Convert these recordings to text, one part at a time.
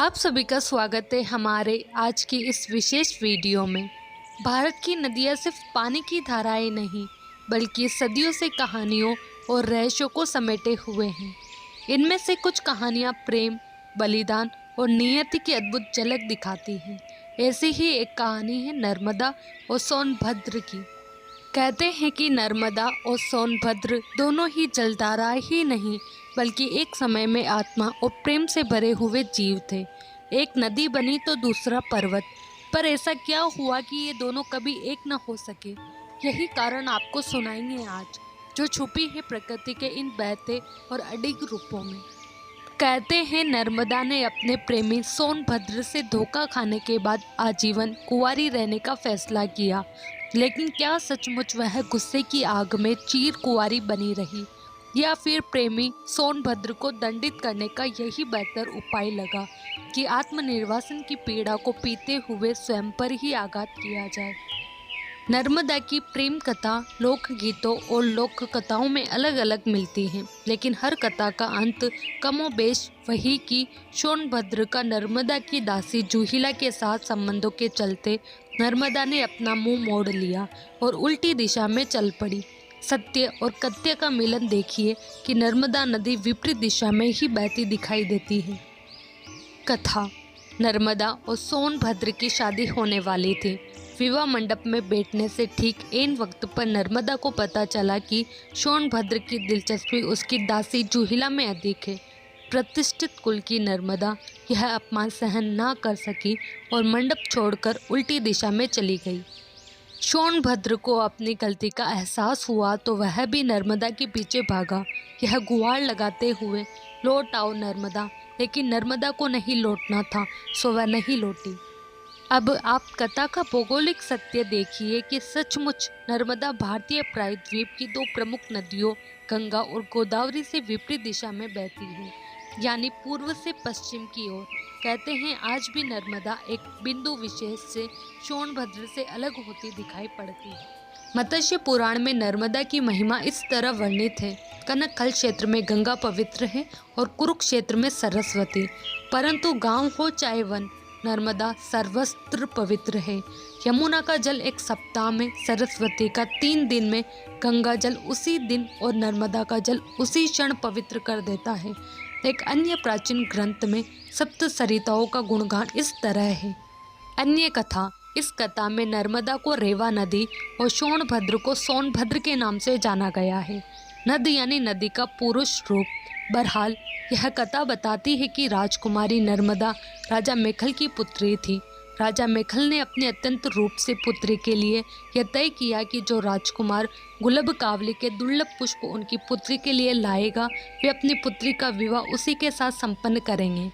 आप सभी का स्वागत है हमारे आज की इस विशेष वीडियो में। भारत की नदियाँ सिर्फ पानी की धाराएं नहीं, बल्कि सदियों से कहानियों और रहस्यों को समेटे हुए हैं। इनमें से कुछ कहानियाँ प्रेम, बलिदान और नियति की अद्भुत झलक दिखाती हैं। ऐसी ही एक कहानी है नर्मदा और सोनभद्र की। कहते हैं कि नर्मदा और सोनभद्र दोनों ही जलधारा ही नहीं, बल्कि एक समय में आत्मा और प्रेम से भरे हुए जीव थे। एक नदी बनी तो दूसरा पर्वत, पर ऐसा क्या हुआ कि ये दोनों कभी एक न हो सके? यही कारण आपको सुनाएंगे आज, जो छुपी है प्रकृति के इन बहते और अडिग रूपों में। कहते हैं नर्मदा ने अपने प्रेमी सोनभद्र से धोखा खाने के बाद आजीवन कुंवारी रहने का फैसला किया, लेकिन क्या सचमुच वह गुस्से की आग में चीर कुंवारी बनी रही, या फिर प्रेमी सोनभद्र को दंडित करने का यही बेहतर उपाय लगा कि आत्मनिर्वासन की पीड़ा को पीते हुए स्वयं पर ही आघात किया जाए। नर्मदा की प्रेम कथा लोकगीतों और लोक कथाओं में अलग अलग मिलती है, लेकिन हर कथा का अंत कमोबेश वही कि सोनभद्र का नर्मदा की दासी जूहिला के साथ संबंधों के चलते नर्मदा ने अपना मुंह मोड़ लिया और उल्टी दिशा में चल पड़ी। सत्य और कथ्य का मिलन देखिए कि नर्मदा नदी विपरीत दिशा में ही बहती दिखाई देती है। कथा। नर्मदा और सोनभद्र की शादी होने वाली थी। विवाह मंडप में बैठने से ठीक ऐन वक्त पर नर्मदा को पता चला कि सोनभद्र की दिलचस्पी उसकी दासी जूहिला में अधिक है। प्रतिष्ठित कुल की नर्मदा यह अपमान सहन न कर सकी और मंडप छोड़कर उल्टी दिशा में चली गई। सोनभद्र को अपनी गलती का एहसास हुआ तो वह भी नर्मदा के पीछे भागा, यह गुहार लगाते हुए, लौट आओ नर्मदा। लेकिन नर्मदा को नहीं लौटना था, सो वह नहीं लौटी। अब आप कथा का भौगोलिक सत्य देखिए कि सचमुच नर्मदा भारतीय प्रायद्वीप की दो प्रमुख नदियों गंगा और गोदावरी से विपरीत दिशा में बहती है, यानी पूर्व से पश्चिम की ओर। कहते हैं आज भी नर्मदा एक बिंदु विशेष से सोनभद्र से अलग होती दिखाई पड़ती है। मत्स्य पुराण में नर्मदा की महिमा इस तरह वर्णित है। कनकखल क्षेत्र में गंगा पवित्र है और कुरुक्षेत्र में सरस्वती, परंतु गांव हो चाहे वन, नर्मदा सर्वत्र पवित्र है। यमुना का जल एक सप्ताह में, सरस्वती का 3 दिन में, गंगा जल उसी दिन और नर्मदा का जल उसी क्षण पवित्र कर देता है। एक अन्य प्राचीन ग्रंथ में सप्त सरिताओं का गुणगान इस तरह है। अन्य कथा। इस कथा में नर्मदा को रेवा नदी और सोनभद्र को सोनभद्र के नाम से जाना गया है। नद यानी नदी का पुरुष रूप। बहरहाल यह कथा बताती है कि राजकुमारी नर्मदा राजा मेखल की पुत्री थी। राजा मेखल ने अपनी अत्यंत रूप से पुत्री के लिए यह तय किया कि जो राजकुमार गुलाब कावली के दुर्लभ पुष्प उनकी पुत्री के लिए लाएगा, वे अपनी पुत्री का विवाह उसी के साथ संपन्न करेंगे।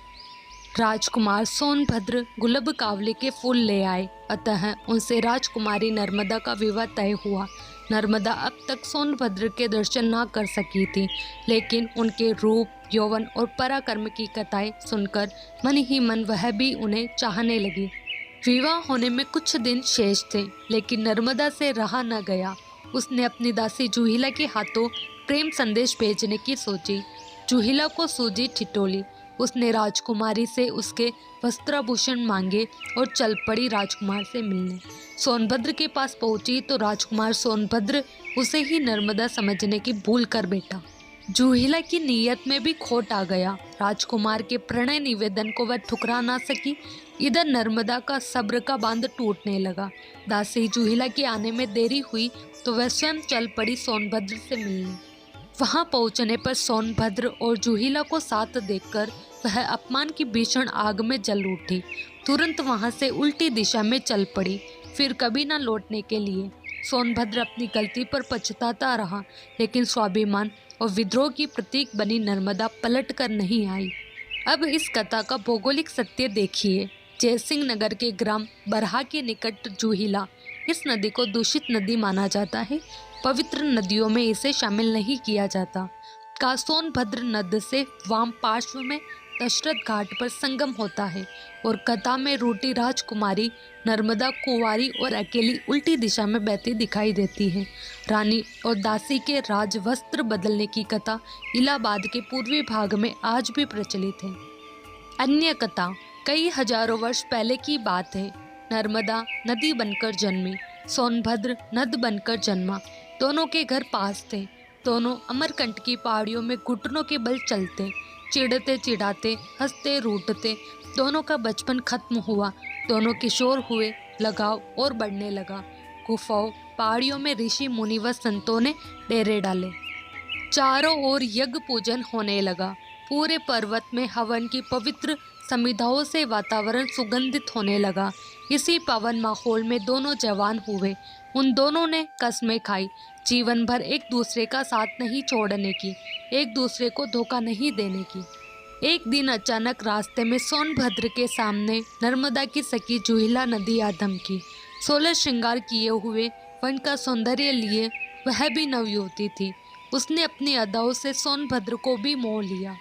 राजकुमार सोनभद्र गुलाब कावली के फूल ले आए, अतः उनसे राजकुमारी नर्मदा का विवाह तय हुआ। नर्मदा अब तक सोनभद्र के दर्शन ना कर सकी थी, लेकिन उनके रूप, यौवन और पराक्रम की कथाएं सुनकर मन ही मन वह भी उन्हें चाहने लगी। विवाह होने में कुछ दिन शेष थे, लेकिन नर्मदा से रहा न गया। उसने अपनी दासी जूहिला के हाथों प्रेम संदेश भेजने की सोची। जूहिला को सूझी ठिठोली। उसने राजकुमारी से उसके वस्त्राभूषण मांगे और चल पड़ी राजकुमार से मिलने। सोनभद्र के पास पहुंची तो राजकुमार सोनभद्र उसे ही नर्मदा समझने की भूल कर बैठा। जूहिला की नीयत में भी खोट आ गया। राजकुमार के प्रणय निवेदन को वह ठुकरा ना सकी। इधर नर्मदा का सब्र का बांध टूटने लगा। दासी जूहिला के आने में देरी हुई तो वह स्वयं चल पड़ी सोनभद्र से मिलने। वहां पहुंचने पर सोनभद्र और जूहिला को साथ देखकर वह अपमान की भीषण आग में जल उठी। तुरंत वहां से उल्टी दिशा में चल पड़ी, फिर कभी न लौटने के लिए। सोनभद्र अपनी गलती पर पछताता रहा, लेकिन स्वाभिमान और विद्रोह की प्रतीक बनी नर्मदा पलट कर नहीं आई। अब इस कथा का भौगोलिक सत्य देखिए। जयसिंह नगर के ग्राम बरहा के निकट जूहिला। इस नदी को दूषित नदी माना जाता है। पवित्र नदियों में इसे शामिल नहीं किया जाता। का सोनभद्र नद से वाम पार्श्व में दशरथ घाट पर संगम होता है और कथा में रूठी राजकुमारी नर्मदा कुंवारी और अकेली उल्टी दिशा में बहती दिखाई देती है। रानी और दासी के राज वस्त्र बदलने की कथा इलाहाबाद के पूर्वी भाग में आज भी प्रचलित है। अन्य कथा। कई हजारों वर्ष पहले की बात है। नर्मदा नदी बनकर जन्मी, सोनभद्र नद बनकर जन्मा। दोनों के घर पास थे। दोनों अमरकंटक की पहाड़ियों में घुटनों के बल चलते, चिढ़ते चिढ़ाते, हंसते रूठते। दोनों का बचपन खत्म हुआ। दोनों किशोर हुए, लगाव और बढ़ने लगा। गुफाओं, पहाड़ियों में ऋषि मुनि व संतों ने डेरे डाले। चारों ओर यज्ञ पूजन होने लगा। पूरे पर्वत में हवन की पवित्र समिधाओं से वातावरण सुगंधित होने लगा। इसी पावन माहौल में दोनों जवान हुए। उन दोनों ने कस्में खाई, जीवन भर एक दूसरे का साथ नहीं छोड़ने की, एक दूसरे को धोखा नहीं देने की। एक दिन अचानक रास्ते में सोनभद्र के सामने नर्मदा की सखी जुहिला नदी आ धमकी। 16 श्रृंगार किए हुए, वन का सौंदर्य लिए वह भी नवयुवती थी। उसने अपनी अदाओं से सोनभद्र को भी मोह लिया।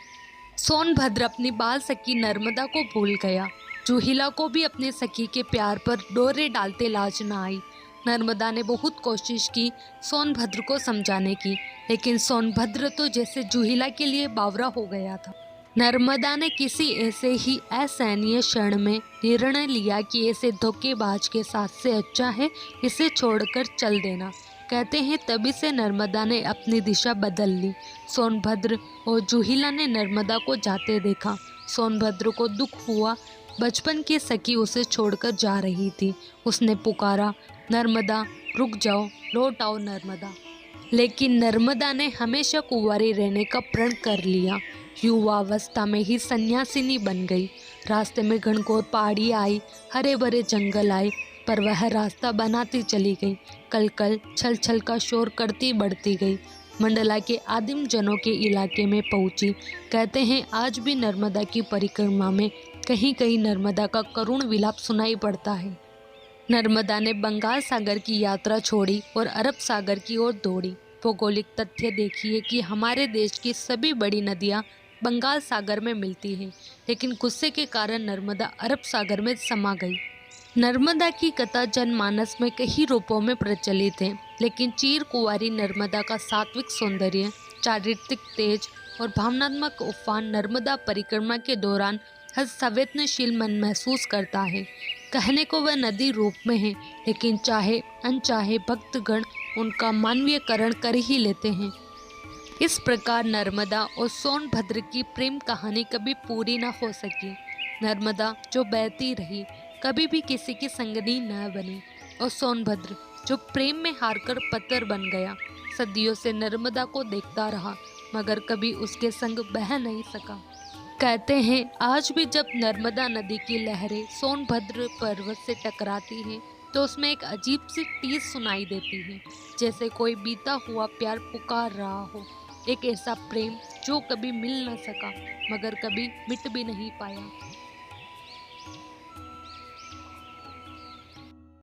सोनभद्र अपनी बाल सखी नर्मदा को भूल गया। जुहिला को भी अपने सखी के प्यार पर डोरे डालते लाज न आई। नर्मदा ने बहुत कोशिश की सोनभद्र को समझाने की, लेकिन सोनभद्र तो जैसे जुहिला के लिए बावरा हो गया था। नर्मदा ने किसी ऐसे ही असहनीय क्षण में निर्णय लिया कि ऐसे धोखेबाज के साथ से अच्छा है इसे छोड़कर चल देना। कहते हैं तभी से नर्मदा ने अपनी दिशा बदल ली। सोनभद्र और जुहिला ने नर्मदा को जाते देखा। सोनभद्र को दुख हुआ। बचपन की सखी उसे छोड़कर जा रही थी। उसने पुकारा, नर्मदा रुक जाओ, लौट आओ नर्मदा। लेकिन नर्मदा ने हमेशा कुंवारी रहने का प्रण कर लिया। युवावस्था में ही सन्यासिनी बन गई। रास्ते में घनघोर पहाड़ियाँ आई, हरे भरे जंगल आए, पर वह रास्ता बनाती चली गई। कल कल छल छल का शोर करती बढ़ती गई। मंडला के आदिम जनों के इलाके में पहुंची। कहते हैं आज भी नर्मदा की परिक्रमा में कहीं कहीं नर्मदा का करुण विलाप सुनाई पड़ता है। नर्मदा ने बंगाल सागर की यात्रा छोड़ी और अरब सागर की ओर दौड़ी। भौगोलिक तथ्य देखिए कि हमारे देश की सभी बड़ी नदियाँ बंगाल सागर में मिलती हैं, लेकिन गुस्से के कारण नर्मदा अरब सागर में समा गई। नर्मदा की कथा जनमानस में कई रूपों में प्रचलित है, लेकिन चीर कुंवारी नर्मदा का सात्विक सौंदर्य, चारित्रिक तेज और भावनात्मक उफान नर्मदा परिक्रमा के दौरान हर संवेदनशील मन महसूस करता है। कहने को वह नदी रूप में है, लेकिन चाहे अनचाहे भक्तगण उनका मानवीयकरण कर ही लेते हैं। इस प्रकार नर्मदा और सोनभद्र की प्रेम कहानी कभी पूरी न हो सकी। नर्मदा जो बहती रही, कभी भी किसी की संगनी न बनी, और सोनभद्र जो प्रेम में हारकर पत्थर बन गया, सदियों से नर्मदा को देखता रहा मगर कभी उसके संग बह नहीं सका। कहते हैं आज भी जब नर्मदा नदी की लहरें सोनभद्र पर्वत से टकराती हैं तो उसमें एक अजीब सी टीस सुनाई देती है, जैसे कोई बीता हुआ प्यार पुकार रहा हो। एक ऐसा प्रेम जो कभी मिल न सका मगर कभी मिट भी नहीं पाया।